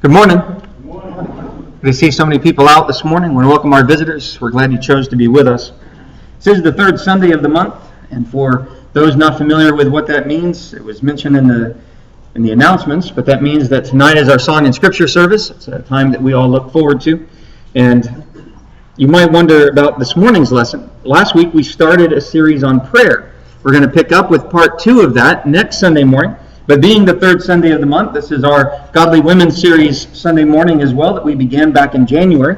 Good morning. Good to see so many people out this morning. We want to welcome our visitors. We're glad you chose to be with us. This is the third Sunday of the month, and for those not familiar with what that means, it was mentioned in the announcements, but that means that tonight is our Song and Scripture service. It's a time that we all look forward to. And you might wonder about this morning's lesson. Last week we started a series on prayer. We're going to pick up with part 2 of that next Sunday morning. But being the third Sunday of the month, this is our Godly Women series Sunday morning as well that we began back in January.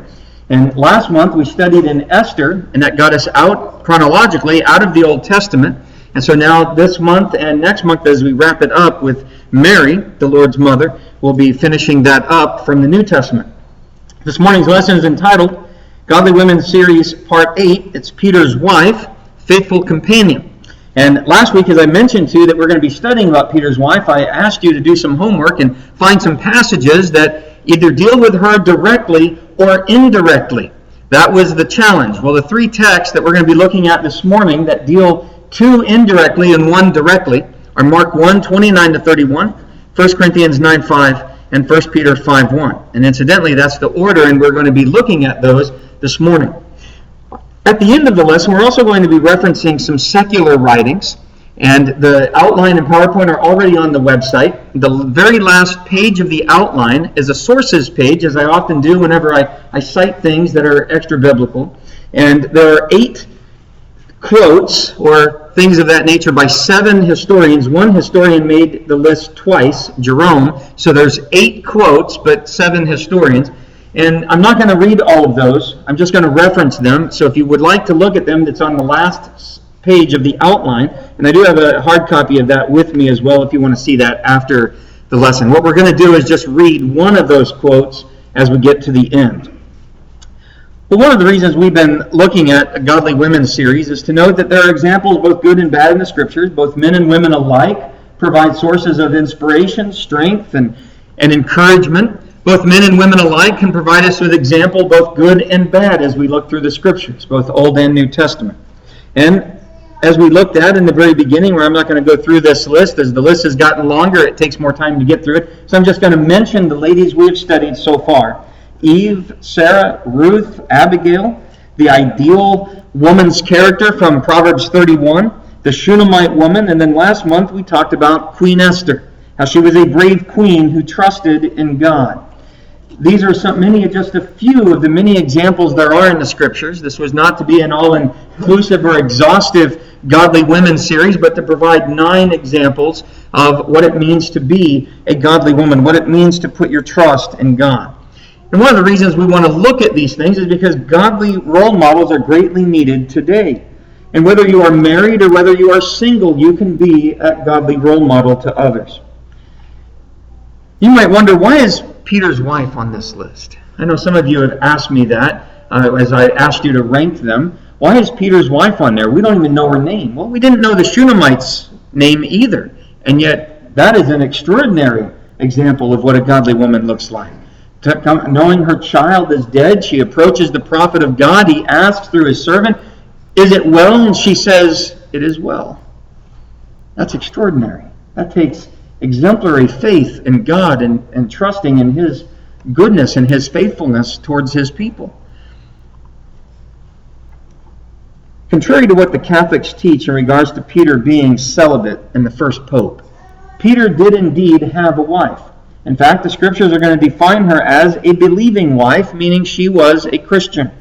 And last month we studied in Esther, and that got us out chronologically out of the Old Testament. And so now this month and next month, as we wrap it up with Mary, the Lord's mother, we'll be finishing that up from the New Testament. This morning's lesson is entitled Godly Women Series Part 8. It's Peter's wife, faithful companion. And last week, as I mentioned to you that we're going to be studying about Peter's wife, I asked you to do some homework and find some passages that either deal with her directly or indirectly. That was the challenge. Well, the 3 texts that we're going to be looking at this morning that deal 2 indirectly and 1 directly are Mark 1:29-31, 1 Corinthians 9:5, and 1 Peter 5:1. And incidentally, that's the order, and we're going to be looking at those this morning. At the end of the lesson, we're also going to be referencing some secular writings, and the outline and PowerPoint are already on the website. The very last page of the outline is a sources page, as I often do whenever I cite things that are extra-biblical. And there are 8 quotes or things of that nature by 7 historians. One historian made the list twice, Jerome, so there's 8 quotes, but 7 historians. And I'm not going to read all of those. I'm just going to reference them. So if you would like to look at them, it's on the last page of the outline. And I do have a hard copy of that with me as well if you want to see that after the lesson. What we're going to do is just read one of those quotes as we get to the end. Well, one of the reasons we've been looking at a Godly Women series is to note that there are examples, both good and bad, in the Scriptures. Both men and women alike provide sources of inspiration, strength, and encouragement. Both men and women alike can provide us with example, both good and bad, as we look through the Scriptures, both Old and New Testament. And as we looked at in the very beginning, where I'm not going to go through this list, as the list has gotten longer, it takes more time to get through it. So I'm just going to mention the ladies we have studied so far. Eve, Sarah, Ruth, Abigail, the ideal woman's character from Proverbs 31, the Shunammite woman, and then last month we talked about Queen Esther, how she was a brave queen who trusted in God. These are just a few of the many examples there are in the Scriptures. This was not to be an all-inclusive or exhaustive Godly Women series, but to provide 9 examples of what it means to be a godly woman, what it means to put your trust in God. And one of the reasons we want to look at these things is because godly role models are greatly needed today. And whether you are married or whether you are single, you can be a godly role model to others. You might wonder, why is Peter's wife on this list? I know some of you have asked me that as I asked you to rank them. Why is Peter's wife on there? We don't even know her name. Well, we didn't know the Shunammite's name either. And yet, that is an extraordinary example of what a godly woman looks like. Knowing her child is dead, she approaches the prophet of God. He asks through his servant, "Is it well?" And she says, "It is well." That's extraordinary. That takes exemplary faith in God and trusting in His goodness and His faithfulness towards His people. Contrary to what the Catholics teach in regards to Peter being celibate and the first pope, Peter did indeed have a wife. In fact, the Scriptures are going to define her as a believing wife, meaning she was a Christian.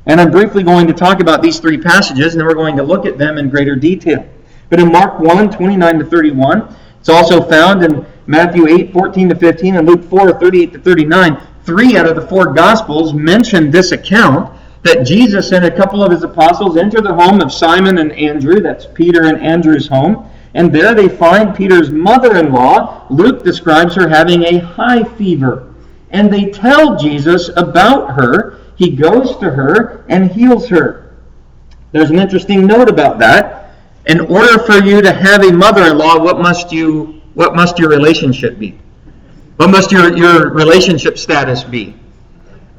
And I'm briefly going to talk about these 3 passages, and then we're going to look at them in greater detail. But in Mark 1:29-31, it's also found in Matthew 8:14-15 and Luke 4:38-39. 3 out of the 4 Gospels mention this account that Jesus and a couple of his apostles enter the home of Simon and Andrew. That's Peter and Andrew's home. And there they find Peter's mother-in-law. Luke describes her having a high fever. And they tell Jesus about her. He goes to her and heals her. There's an interesting note about that. In order for you to have a mother-in-law, what must your relationship be? What must your relationship status be?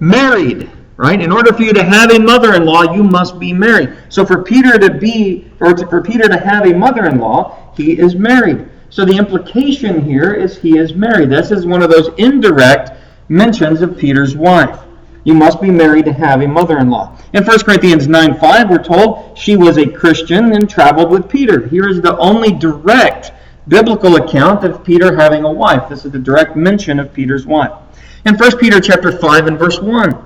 Married, right? In order for you to have a mother-in-law, you must be married. So for Peter to have a mother-in-law, he is married. So the implication here is he is married. This is one of those indirect mentions of Peter's wife. You must be married to have a mother-in-law. In 1 Corinthians 9:5, we're told she was a Christian and traveled with Peter. Here is the only direct biblical account of Peter having a wife. This is the direct mention of Peter's wife. In 1 Peter chapter 5 and verse 1,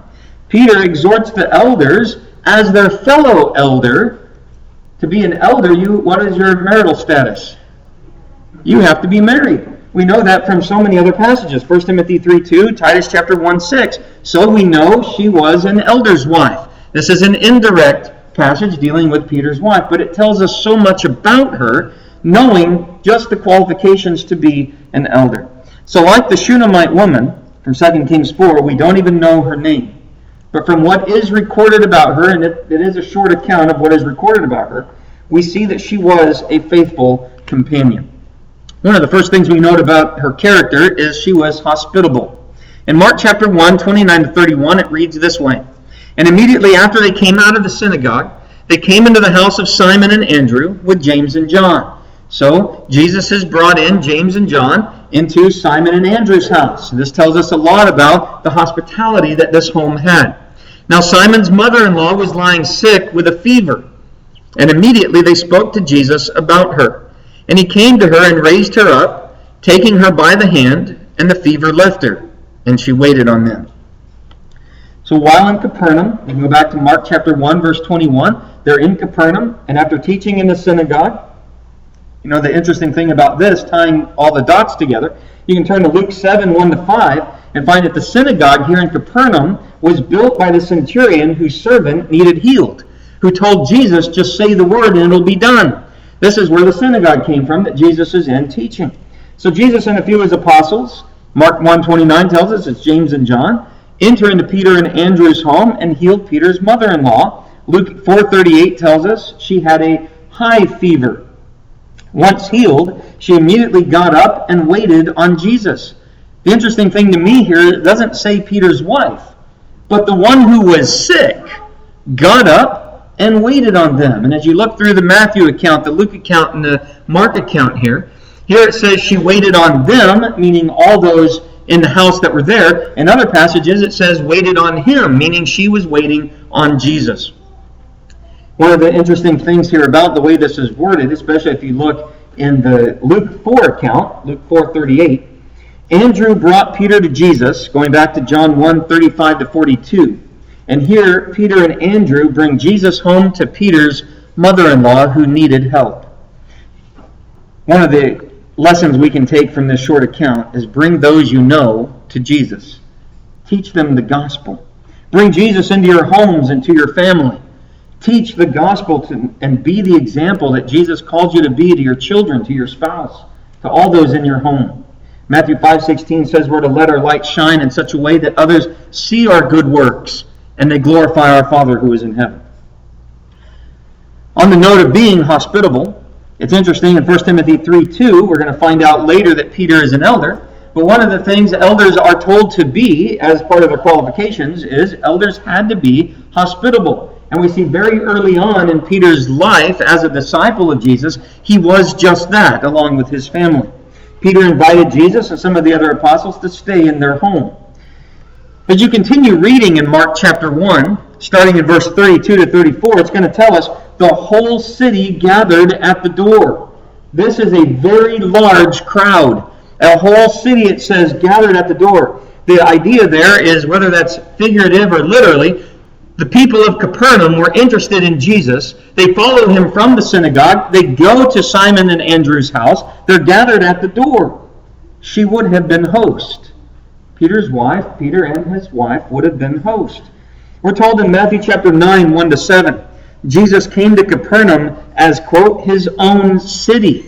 Peter exhorts the elders as their fellow elder. To be an elder, what is your marital status? You have to be married. We know that from so many other passages. 1 Timothy 3:2, Titus chapter 1:6. So we know she was an elder's wife. This is an indirect passage dealing with Peter's wife, but it tells us so much about her, knowing just the qualifications to be an elder. So like the Shunammite woman from 2 Kings 4, we don't even know her name. But from what is recorded about her, and it is a short account of what is recorded about her, we see that she was a faithful companion. One of the first things we note about her character is she was hospitable. In Mark chapter 1, 29 to 31, it reads this way. And immediately after they came out of the synagogue, they came into the house of Simon and Andrew with James and John. So Jesus has brought in James and John into Simon and Andrew's house. This tells us a lot about the hospitality that this home had. Now Simon's mother-in-law was lying sick with a fever, and immediately they spoke to Jesus about her. And he came to her and raised her up, taking her by the hand, and the fever left her, and she waited on them. So while in Capernaum, we can go back to Mark chapter 1, verse 21, they're in Capernaum, and after teaching in the synagogue, the interesting thing about this, tying all the dots together, you can turn to Luke 7, 1 to 5, and find that the synagogue here in Capernaum was built by the centurion whose servant needed healed, who told Jesus, just say the word and it'll be done. This is where the synagogue came from that Jesus is in teaching. So Jesus and a few of his apostles, Mark 1:29 tells us it's James and John, enter into Peter and Andrew's home and healed Peter's mother-in-law. Luke 4:38 tells us she had a high fever. Once healed, she immediately got up and waited on Jesus. The interesting thing to me here, it doesn't say Peter's wife, but the one who was sick got up and waited on them. And as you look through the Matthew account, the Luke account, and the Mark account here it says she waited on them, meaning all those in the house that were there. In other passages, it says waited on him, meaning she was waiting on Jesus. One of the interesting things here about the way this is worded, especially if you look in the Luke 4 account, Luke 4:38, Andrew brought Peter to Jesus, going back to John 1:35 to 42. And here, Peter and Andrew bring Jesus home to Peter's mother-in-law who needed help. One of the lessons we can take from this short account is bring those you know to Jesus. Teach them the gospel. Bring Jesus into your homes and to your family. Teach the gospel and be the example that Jesus calls you to be to your children, to your spouse, to all those in your home. Matthew 5:16 says we're to let our light shine in such a way that others see our good works and they glorify our Father who is in heaven. On the note of being hospitable, it's interesting in 1 Timothy 3:2, we're going to find out later that Peter is an elder, but one of the things elders are told to be as part of their qualifications is elders had to be hospitable. And we see very early on in Peter's life as a disciple of Jesus, he was just that, along with his family. Peter invited Jesus and some of the other apostles to stay in their home. As you continue reading in Mark chapter 1, starting in verse 32 to 34, it's going to tell us the whole city gathered at the door. This is a very large crowd. A whole city, it says, gathered at the door. The idea there is, whether that's figurative or literally, the people of Capernaum were interested in Jesus. They follow him from the synagogue. They go to Simon and Andrew's house. They're gathered at the door. She would have been host. Peter and his wife would have been host. We're told in Matthew chapter 9, 1 to 7, Jesus came to Capernaum as, quote, his own city.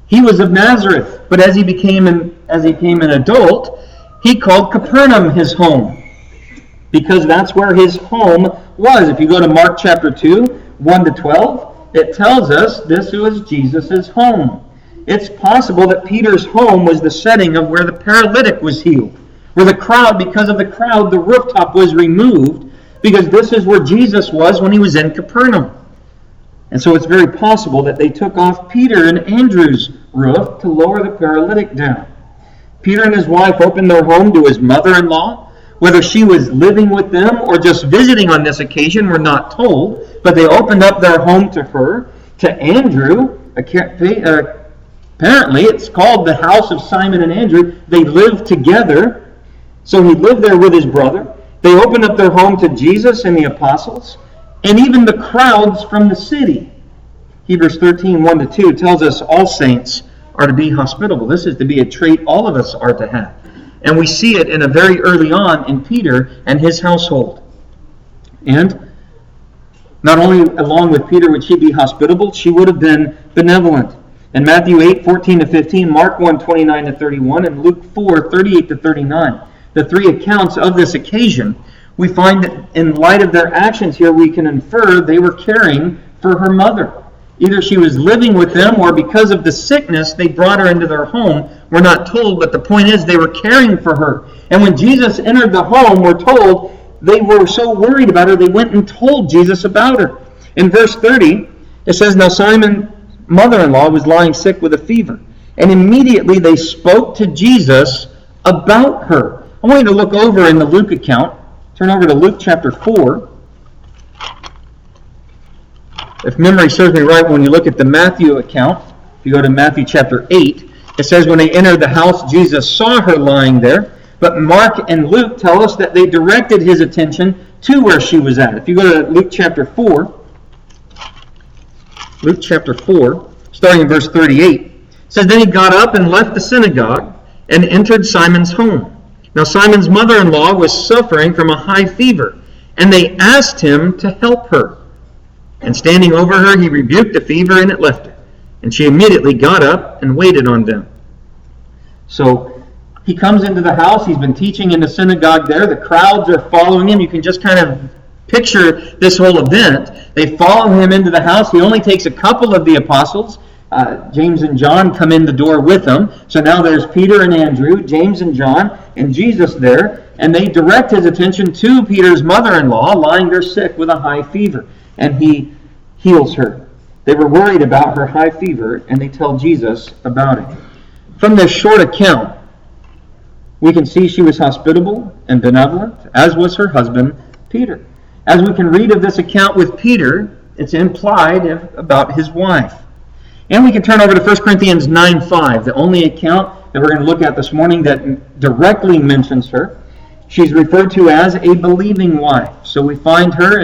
He was of Nazareth, but as he became an adult, he called Capernaum his home, because that's where his home was. If you go to Mark chapter 2, 1 to 12, it tells us this was Jesus' home. It's possible that Peter's home was the setting of where the paralytic was healed, where because of the crowd, the rooftop was removed, because this is where Jesus was when he was in Capernaum. And so it's very possible that they took off Peter and Andrew's roof to lower the paralytic down. Peter and his wife opened their home to his mother-in-law. Whether she was living with them or just visiting on this occasion, we're not told, but they opened up their home to her. To Andrew, apparently it's called the house of Simon and Andrew. They lived together, so he lived there with his brother. They opened up their home to Jesus and the apostles, and even the crowds from the city. Hebrews 13, 1-2 tells us all saints are to be hospitable. This is to be a trait all of us are to have. And we see it in a very early on in Peter and his household. And not only along with Peter would she be hospitable, she would have been benevolent. In Matthew 8, 14-15, Mark 1, 29-31, and Luke 4, 38-39, the three accounts of this occasion, we find that in light of their actions here, we can infer they were caring for her mother. Either she was living with them, or because of the sickness, they brought her into their home. We're not told, but the point is they were caring for her. And when Jesus entered the home, we're told they were so worried about her, they went and told Jesus about her. In verse 30, it says, Now Simon's mother-in-law was lying sick with a fever, and immediately they spoke to Jesus about her. I want you to look over in the Luke account. Turn over to Luke chapter 4. If memory serves me right, when you look at the Matthew account, if you go to Matthew chapter 8, it says when they entered the house, Jesus saw her lying there. But Mark and Luke tell us that they directed his attention to where she was at. If you go to Luke chapter 4, starting in verse 38, it says, Then he got up and left the synagogue and entered Simon's home. Now Simon's mother-in-law was suffering from a high fever, and they asked him to help her. And standing over her, he rebuked the fever, and it left her. And she immediately got up and waited on them. So he comes into the house. He's been teaching in the synagogue there. The crowds are following him. You can just kind of picture this whole event. They follow him into the house. He only takes a couple of the apostles. James and John come in the door with him. So now there's Peter and Andrew, James and John, and Jesus there. And they direct his attention to Peter's mother-in-law, lying there sick with a high fever. And he heals her. They were worried about her high fever, and they tell Jesus about it. From this short account, we can see she was hospitable and benevolent, as was her husband, Peter. As we can read of this account with Peter, it's implied about his wife. And we can turn over to 1 Corinthians 9:5, the only account that we're going to look at this morning that directly mentions her. She's referred to as a believing wife. So we find her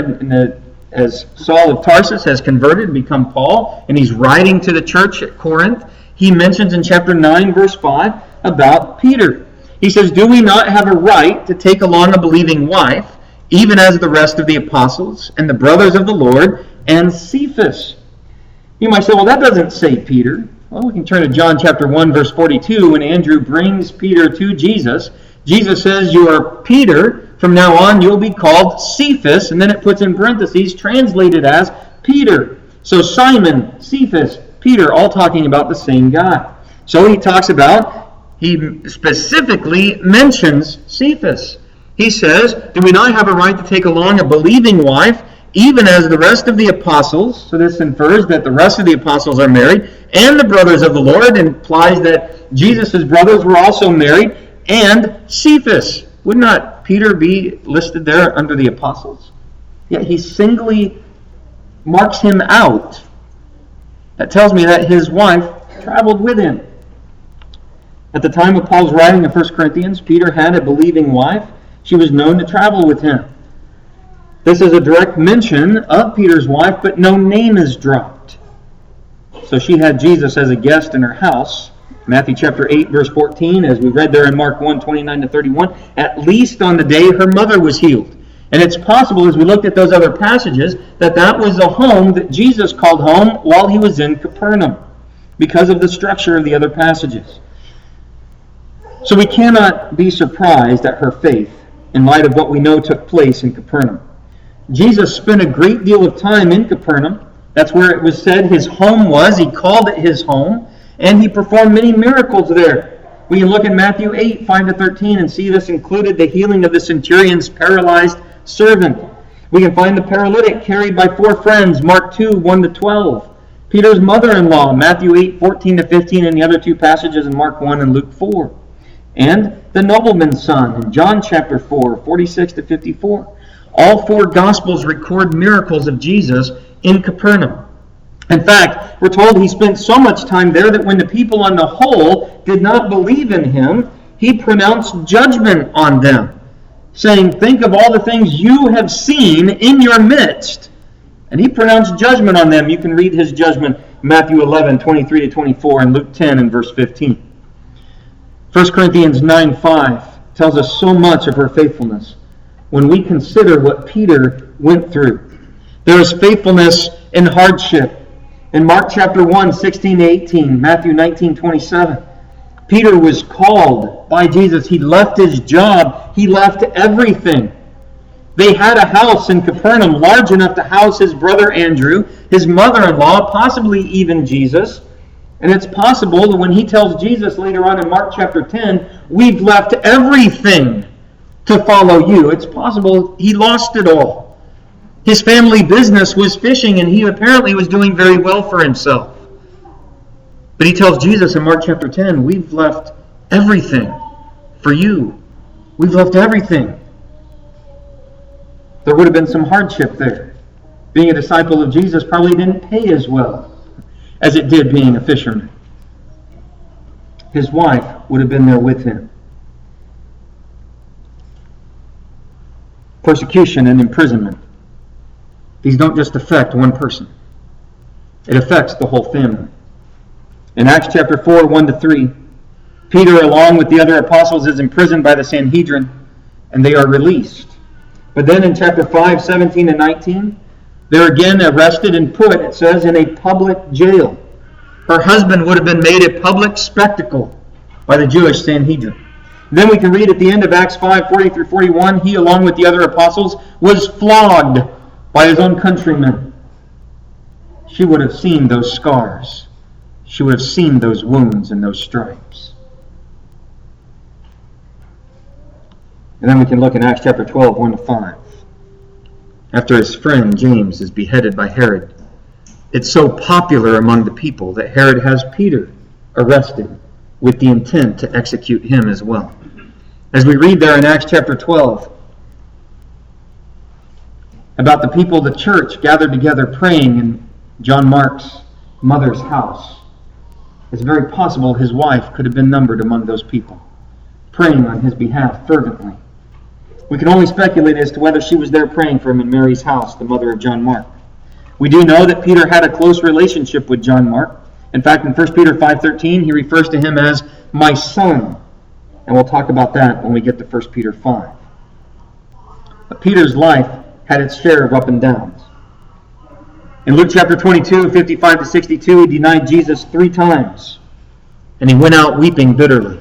as Saul of Tarsus has converted and become Paul, and he's writing to the church at Corinth. He mentions in chapter 9, verse 5, about Peter. He says, Do we not have a right to take along a believing wife, even as the rest of the apostles and the brothers of the Lord and Cephas? You might say, well, that doesn't say Peter. Well, we can turn to John chapter 1, verse 42, when Andrew brings Peter to Jesus. Jesus says, You are Peter. From now on, you'll be called Cephas. And then it puts in parentheses, translated as Peter. So Simon, Cephas, Peter, all talking about the same guy. So he specifically mentions Cephas. He says, Do we not have a right to take along a believing wife, even as the rest of the apostles? So this infers that the rest of the apostles are married, and the brothers of the Lord, implies that Jesus' brothers were also married, and Cephas. Would not Peter be listed there under the apostles? Yet he singly marks him out. That tells me that his wife traveled with him. At the time of Paul's writing of 1 Corinthians, Peter had a believing wife. She was known to travel with him. This is a direct mention of Peter's wife, but no name is dropped. So she had Jesus as a guest in her house. Matthew chapter 8, verse 14, as we read there in Mark 1, 29-31, at least on the day her mother was healed. And it's possible, as we looked at those other passages, that was a home that Jesus called home while he was in Capernaum, because of the structure of the other passages. So we cannot be surprised at her faith in light of what we know took place in Capernaum. Jesus spent a great deal of time in Capernaum. That's where it was said his home was. He called it his home. And he performed many miracles there. We can look at Matthew 8, 5-13 and see this included the healing of the centurion's paralyzed servant. We can find the paralytic carried by 4 friends, Mark 2, 1-12. Peter's mother-in-law, Matthew 8, 14-15, and the other 2 passages in Mark 1 and Luke 4. and the nobleman's son in John chapter 4, 46 to 54. All four Gospels record miracles of Jesus in Capernaum. In fact, we're told he spent so much time there that when the people on the whole did not believe in him, he pronounced judgment on them, saying, "Think of all the things you have seen in your midst." And he pronounced judgment on them. You can read his judgment, Matthew 11, 23 to 24, and Luke 10 and verse 15. 1 Corinthians 9:5 tells us so much of her faithfulness when we consider what Peter went through. There is faithfulness in hardship. In Mark chapter 1, 16 to 18, Matthew 19, 27, Peter was called by Jesus. He left his job. He left everything. They had a house in Capernaum large enough to house his brother Andrew, his mother-in-law, possibly even Jesus. And it's possible that when he tells Jesus later on in Mark chapter 10, "We've left everything to follow you," it's possible he lost it all. His family business was fishing, and he apparently was doing very well for himself. But he tells Jesus in Mark chapter 10, "We've left everything for you. We've left everything." There would have been some hardship there. Being a disciple of Jesus probably didn't pay as well as it did being a fisherman. His wife would have been there with him. Persecution and imprisonment. These don't just affect one person. It affects the whole family. In Acts chapter 4, 1 to 3, Peter, along with the other apostles, is imprisoned by the Sanhedrin, and they are released. But then in chapter 5, 17 and 19, they're again arrested and put, it says, in a public jail. Her husband would have been made a public spectacle by the Jewish Sanhedrin. Then we can read at the end of Acts 5, 40 through 41, he, along with the other apostles, was flogged by his own countrymen. She would have seen those scars. She would have seen those wounds and those stripes. And then we can look in Acts chapter 12, 1 to 5. After his friend James is beheaded by Herod, it's so popular among the people that Herod has Peter arrested with the intent to execute him as well. As we read there in Acts chapter 12, about the people of the church gathered together praying in John Mark's mother's house, it's very possible his wife could have been numbered among those people, praying on his behalf fervently. We can only speculate as to whether she was there praying for him in Mary's house, the mother of John Mark. We do know that Peter had a close relationship with John Mark. In fact, in 1 Peter 5:13, he refers to him as my son. And we'll talk about that when we get to 1 Peter 5. But Peter's life had its share of up and downs. In Luke chapter 22, 55 to 62, he denied Jesus 3 times. And he went out weeping bitterly.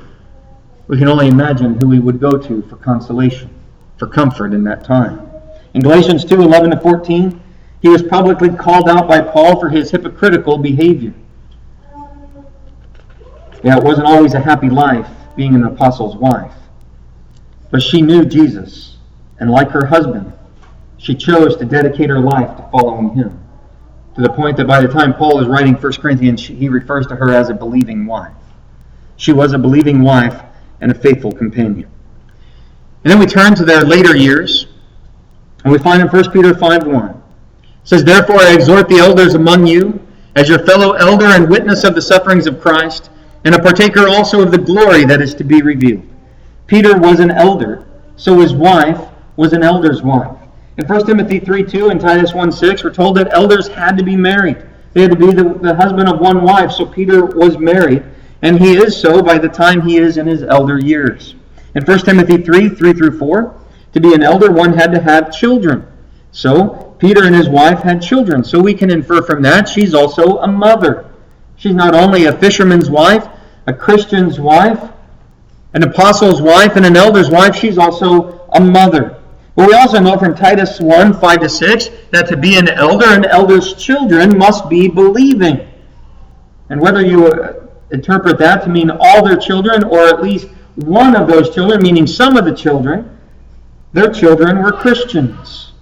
We can only imagine who he would go to for consolation, for comfort in that time. In Galatians 2, 11 to 14, he was publicly called out by Paul for his hypocritical behavior. Yeah, it wasn't always a happy life being an apostle's wife. But she knew Jesus, and like her husband, she chose to dedicate her life to following him, to the point that by the time Paul is writing 1 Corinthians, he refers to her as a believing wife. She was a believing wife and a faithful companion. And then we turn to their later years, and we find in 1 Peter 5:1, it says, "Therefore I exhort the elders among you, as your fellow elder and witness of the sufferings of Christ, and a partaker also of the glory that is to be revealed." Peter was an elder, so his wife was an elder's wife. In 1 Timothy 3:2 and Titus 1:6, we're told that elders had to be married. They had to be the husband of one wife, so Peter was married, and he is so by the time he is in his elder years. In 1 Timothy 3 through 4, to be an elder, one had to have children. So Peter and his wife had children. So we can infer from that she's also a mother. She's not only a fisherman's wife, a Christian's wife, an apostle's wife, and an elder's wife, she's also a mother. But we also know from Titus 1, 5 to 6, that to be an elder's children must be believing. And whether you interpret that to mean all their children, or at least one of those children, meaning some of the children, their children were Christians.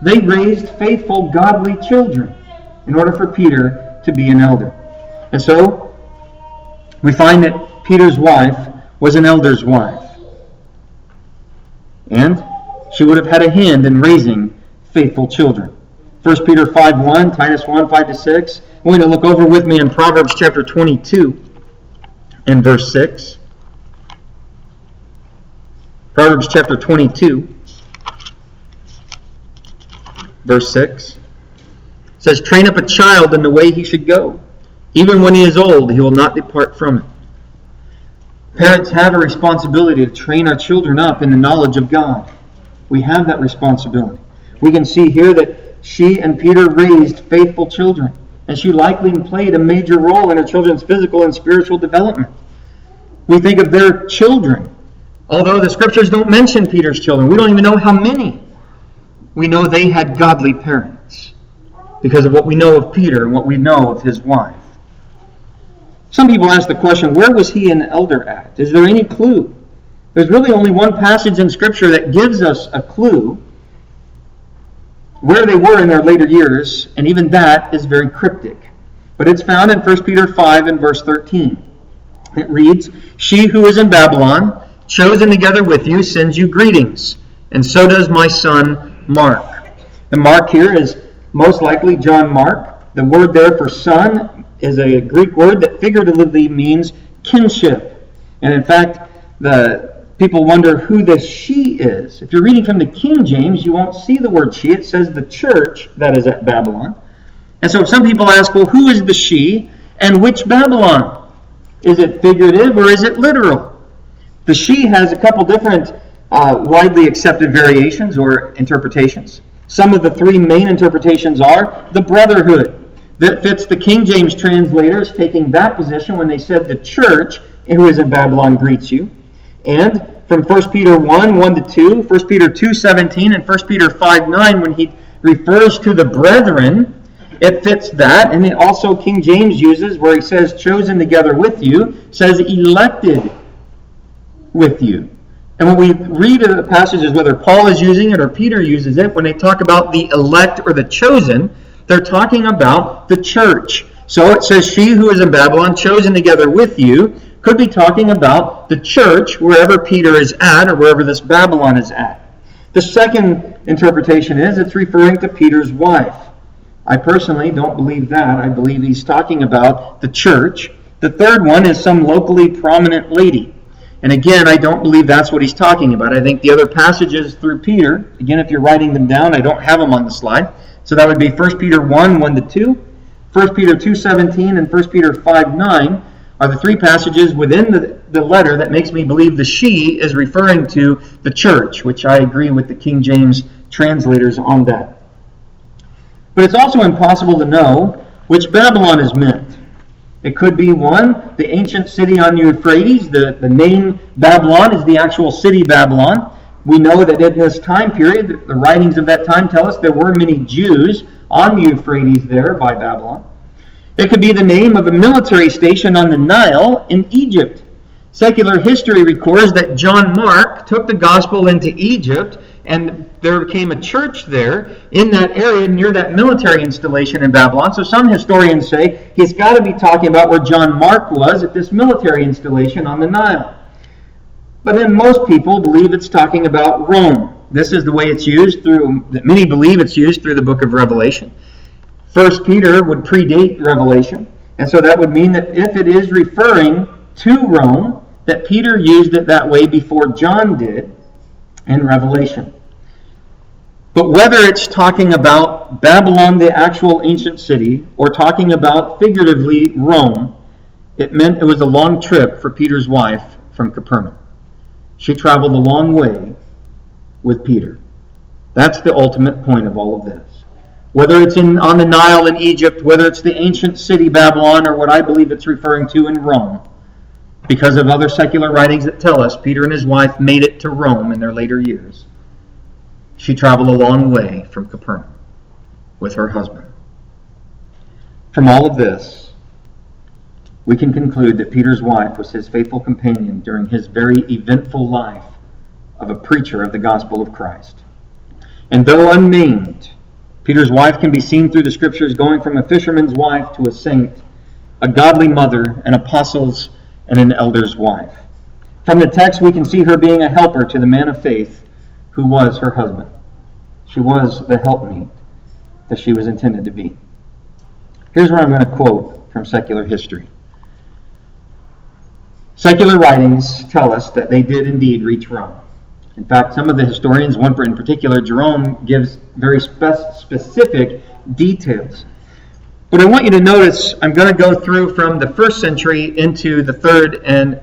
They raised faithful, godly children in order for Peter to be an elder. And so, we find that Peter's wife was an elder's wife. And she would have had a hand in raising faithful children. 1 Peter 5:1, Titus 1, 5-6. I want you to look over with me in Proverbs chapter 22 and verse 6. Proverbs chapter 22, verse 6. It says, "Train up a child in the way he should go. Even when he is old, he will not depart from it." Parents have a responsibility to train our children up in the knowledge of God. We have that responsibility. We can see here that she and Peter raised faithful children, and she likely played a major role in her children's physical and spiritual development. We think of their children. Although the scriptures don't mention Peter's children, we don't even know how many. We know they had godly parents because of what we know of Peter and what we know of his wife. Some people ask the question, where was he an elder at? Is there any clue? There's really only one passage in Scripture that gives us a clue where they were in their later years, and even that is very cryptic. But it's found in 1 Peter 5 and verse 13. It reads, "She who is in Babylon, chosen together with you, sends you greetings, and so does my son Mark." The Mark here is most likely John Mark. The word there for son is a Greek word that figuratively means kinship. And in fact, the people wonder who the she is. If you're reading from the King James, you won't see the word she. It says the church that is at Babylon. And so some people ask, well, who is the she and which Babylon? Is it figurative or is it literal? The she has a couple different widely accepted variations or interpretations. Some of the three main interpretations are the brotherhood. That fits the King James translators taking that position when they said the church who is in Babylon greets you. And from 1 Peter 1, 1-2, 1 Peter 2, 17, and 1 Peter 5, 9, when he refers to the brethren, it fits that. And it also King James uses where he says chosen together with you, says elected with you. And when we read the passages, whether Paul is using it or Peter uses it, when they talk about the elect or the chosen, they're talking about the church. So it says, she who is in Babylon, chosen together with you, could be talking about the church, wherever Peter is at, or wherever this Babylon is at. The second interpretation is it's referring to Peter's wife. I personally don't believe that. I believe he's talking about the church. The third one is some locally prominent lady. And again, I don't believe that's what he's talking about. I think the other passages through Peter, again, if you're writing them down, I don't have them on the slide. So that would be 1 Peter 1, 1-2, 1 Peter 2, 17, and 1 Peter 5, 9 are the three passages within the letter that makes me believe the she is referring to the church, which I agree with the King James translators on that. But it's also impossible to know which Babylon is meant. It could be one, the ancient city on Euphrates. The name Babylon is the actual city Babylon. We know that in this time period, the writings of that time tell us there were many Jews on the Euphrates there by Babylon. It could be the name of a military station on the Nile in Egypt. Secular history records that John Mark took the gospel into Egypt, and there became a church there in that area near that military installation in Babylon. So some historians say he's got to be talking about where John Mark was at this military installation on the Nile. But then most people believe it's talking about Rome. This is the way it's used that many believe it's used through the book of Revelation. 1 Peter would predate Revelation. And so that would mean that if it is referring to Rome, that Peter used it that way before John did in Revelation. But whether it's talking about Babylon, the actual ancient city, or talking about figuratively Rome, it meant it was a long trip for Peter's wife from Capernaum. She traveled a long way with Peter. That's the ultimate point of all of this. Whether it's on the Nile in Egypt, whether it's the ancient city Babylon, or what I believe it's referring to in Rome, because of other secular writings that tell us Peter and his wife made it to Rome in their later years. She traveled a long way from Capernaum with her husband. From all of this, we can conclude that Peter's wife was his faithful companion during his very eventful life of a preacher of the gospel of Christ. And though unnamed, Peter's wife can be seen through the scriptures going from a fisherman's wife to a saint, a godly mother, an apostle's and an elder's wife. From the text, we can see her being a helper to the man of faith who was her husband. She was the helpmeet that she was intended to be. Here's where I'm going to quote from secular history. Secular writings tell us that they did indeed reach Rome. In fact, some of the historians, one in particular, Jerome, gives very specific details. But I want you to notice, I'm going to go through from the 1st century into the 3rd and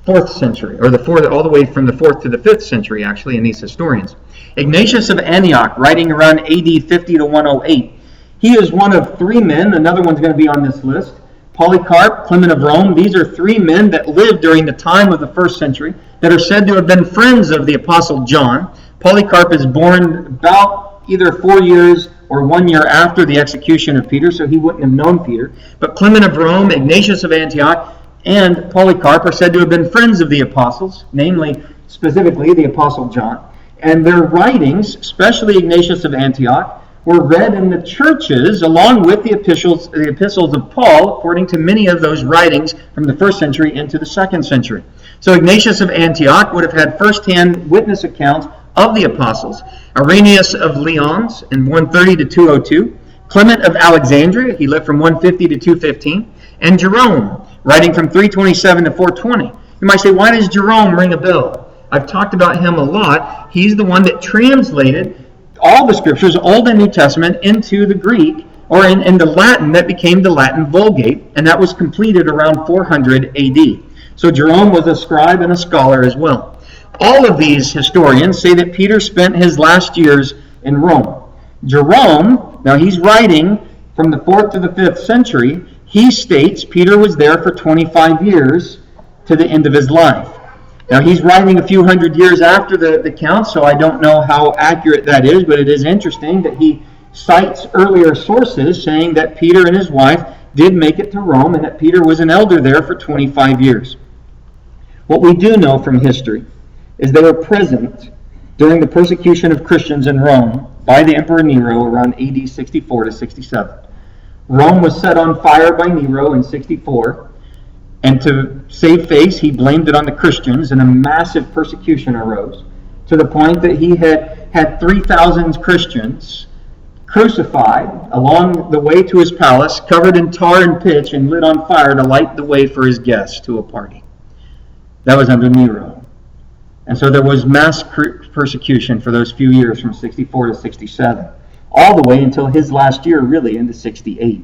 4th century, or the 4th, all the way from the 4th to the 5th century, actually, in these historians. Ignatius of Antioch, writing around AD 50 to 108, he is one of 3 men. Another one's going to be on this list. Polycarp, Clement of Rome. These are 3 men that lived during the time of the 1st century that are said to have been friends of the Apostle John. Polycarp is born about either 4 years or 1 year after the execution of Peter, so he wouldn't have known Peter. But Clement of Rome, Ignatius of Antioch, and Polycarp are said to have been friends of the apostles, namely, specifically, the Apostle John. And their writings, especially Ignatius of Antioch, were read in the churches along with the epistles of Paul, according to many of those writings from the 1st century into the 2nd century. So Ignatius of Antioch would have had first-hand witness accounts of the apostles. Irenaeus of Lyons in 130 to 202. Clement of Alexandria, he lived from 150 to 215. And Jerome, writing from 327 to 420. You might say, why does Jerome ring a bell? I've talked about him a lot. He's the one that translated all the scriptures, Old and New Testament, into the Greek, or in the Latin that became the Latin Vulgate, and that was completed around 400 AD. So Jerome was a scribe and a scholar as well. All of these historians say that Peter spent his last years in Rome. Jerome, now he's writing from the 4th to the 5th century, he states Peter was there for 25 years to the end of his life. Now, he's writing a few hundred years after the count, so I don't know how accurate that is, but it is interesting that he cites earlier sources saying that Peter and his wife did make it to Rome and that Peter was an elder there for 25 years. What we do know from history is they were present during the persecution of Christians in Rome by the Emperor Nero around AD 64 to 67. Rome was set on fire by Nero in 64. And to save face, he blamed it on the Christians, and a massive persecution arose, to the point that he had 3,000 Christians crucified along the way to his palace, covered in tar and pitch, and lit on fire to light the way for his guests to a party. That was under Nero. And so there was mass persecution for those few years from 64 to 67, all the way until his last year, really, into 68.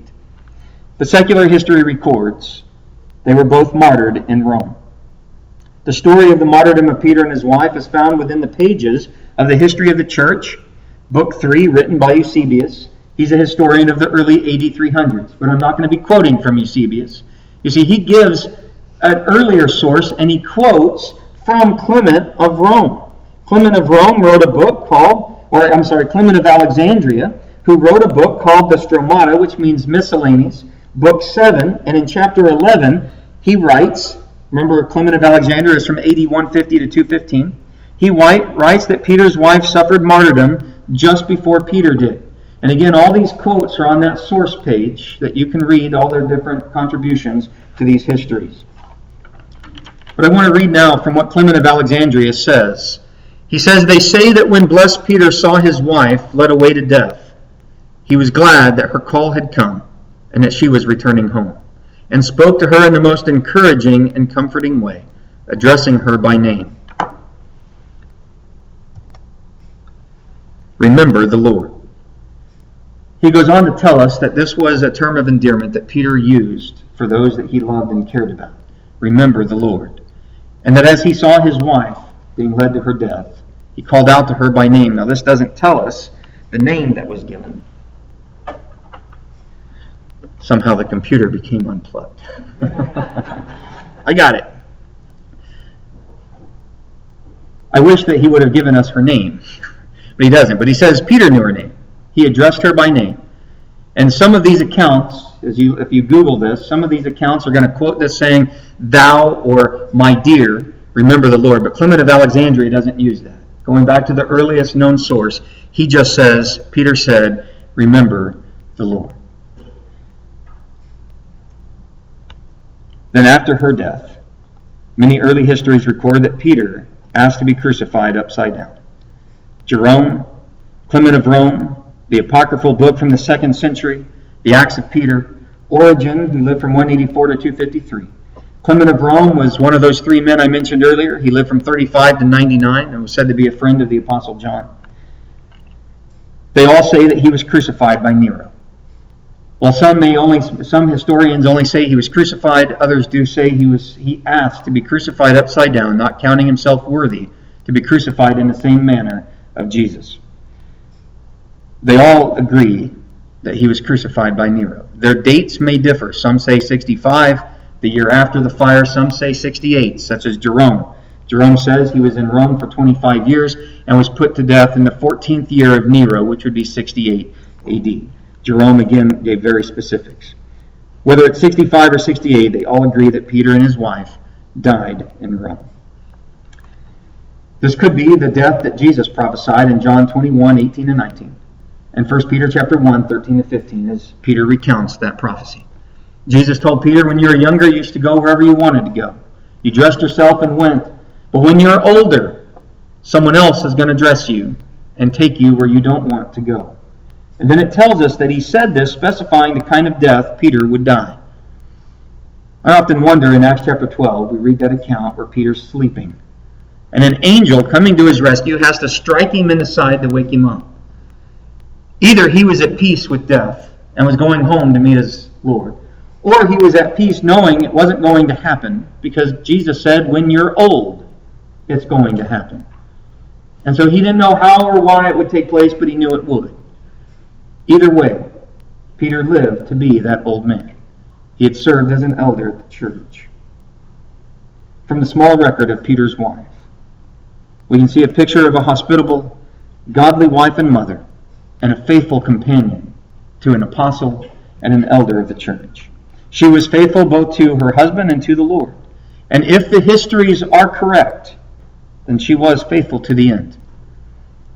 The secular history records they were both martyred in Rome. The story of the martyrdom of Peter and his wife is found within the pages of the History of the Church, Book 3, written by Eusebius. He's a historian of the early AD 300s, but I'm not going to be quoting from Eusebius. You see, he gives an earlier source, and he quotes from Clement of Rome. Clement of Rome wrote a book Clement of Alexandria, who wrote a book called the Stromata, which means miscellaneous, Book 7, and in chapter 11, he writes, remember Clement of Alexandria is from AD 150 to 215, he writes that Peter's wife suffered martyrdom just before Peter did. And again, all these quotes are on that source page that you can read all their different contributions to these histories. But I want to read now from what Clement of Alexandria says. He says, they say that when blessed Peter saw his wife led away to death, he was glad that her call had come, and that she was returning home, and spoke to her in the most encouraging and comforting way, addressing her by name. Remember the Lord. He goes on to tell us that this was a term of endearment that Peter used for those that he loved and cared about. Remember the Lord. And that as he saw his wife being led to her death, he called out to her by name. Now this doesn't tell us the name that was given. Somehow the computer became unplugged. I got it. I wish that he would have given us her name, but he doesn't. But he says Peter knew her name. He addressed her by name. And some of these accounts, if you Google this, some of these accounts are going to quote this saying, thou or my dear, remember the Lord. But Clement of Alexandria doesn't use that. Going back to the earliest known source, he just says, Peter said, remember the Lord. Then after her death, Many early histories record that Peter asked to be crucified upside down. Jerome, Clement of Rome, the apocryphal book from the 2nd century, the Acts of Peter, Origen, who lived from 184 to 253. Clement of Rome was one of those three men I mentioned earlier. He lived from 35 to 99 and was said to be a friend of the Apostle John. They all say that he was crucified by Nero. While some historians only say he was crucified, others do say he asked to be crucified upside down, not counting himself worthy to be crucified in the same manner of Jesus. They all agree that he was crucified by Nero. Their dates may differ. Some say 65, the year after the fire. Some say 68, such as Jerome. Jerome says he was in Rome for 25 years and was put to death in the 14th year of Nero, which would be 68 AD. Jerome again gave very specifics. Whether it's 65 or 68, they all agree that Peter and his wife died in Rome. This could be the death that Jesus prophesied in John 21, 18 and 19. And 1 Peter chapter 1, 13 to 15, as Peter recounts that prophecy. Jesus told Peter, when you were younger, you used to go wherever you wanted to go. You dressed yourself and went. But when you're older, someone else is going to dress you and take you where you don't want to go. And then it tells us that he said this, specifying the kind of death Peter would die. I often wonder, in Acts chapter 12, we read that account where Peter's sleeping. And an angel coming to his rescue has to strike him in the side to wake him up. Either he was at peace with death and was going home to meet his Lord, or he was at peace knowing it wasn't going to happen, because Jesus said, when you're old, it's going to happen. And so he didn't know how or why it would take place, but he knew it would. Either way, Peter lived to be that old man. He had served as an elder at the church. From the small record of Peter's wife, we can see a picture of a hospitable, godly wife and mother, and a faithful companion to an apostle and an elder of the church. She was faithful both to her husband and to the Lord. And if the histories are correct, then she was faithful to the end.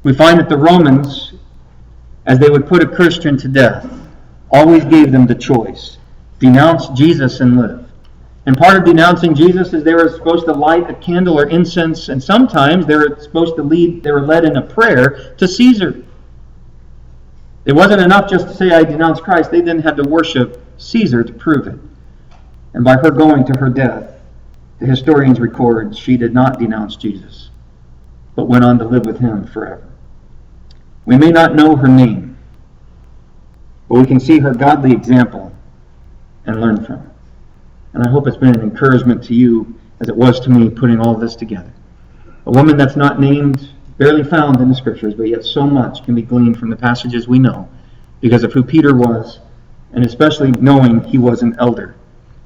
We find that the Romans, as they would put a Christian to death, always gave them the choice: denounce Jesus and live. And part of denouncing Jesus is they were supposed to light a candle or incense, and sometimes they were led in a prayer to Caesar. It wasn't enough just to say, I denounce Christ. They then had to worship Caesar to prove it. And by her going to her death, the historians record she did not denounce Jesus, but went on to live with him forever. We may not know her name, but we can see her godly example and learn from it. And I hope it's been an encouragement to you, as it was to me, putting all this together. A woman that's not named, barely found in the Scriptures, but yet so much can be gleaned from the passages we know because of who Peter was, and especially knowing he was an elder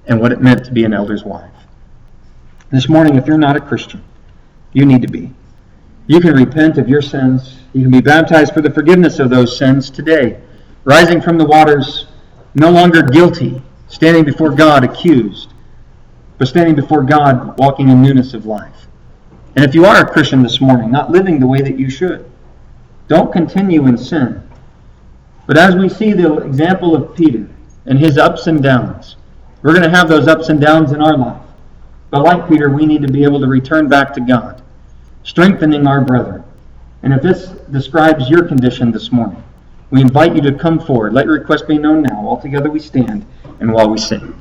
and what it meant to be an elder's wife. This morning, if you're not a Christian, you need to be. You can repent of your sins. You can be baptized for the forgiveness of those sins today, rising from the waters, no longer guilty, standing before God accused, but standing before God walking in newness of life. And if you are a Christian this morning, not living the way that you should, don't continue in sin. But as we see the example of Peter and his ups and downs, we're going to have those ups and downs in our life. But like Peter, we need to be able to return back to God, strengthening our brethren. And if this describes your condition this morning, we invite you to come forward. Let your request be known now. All together we stand and while we sing.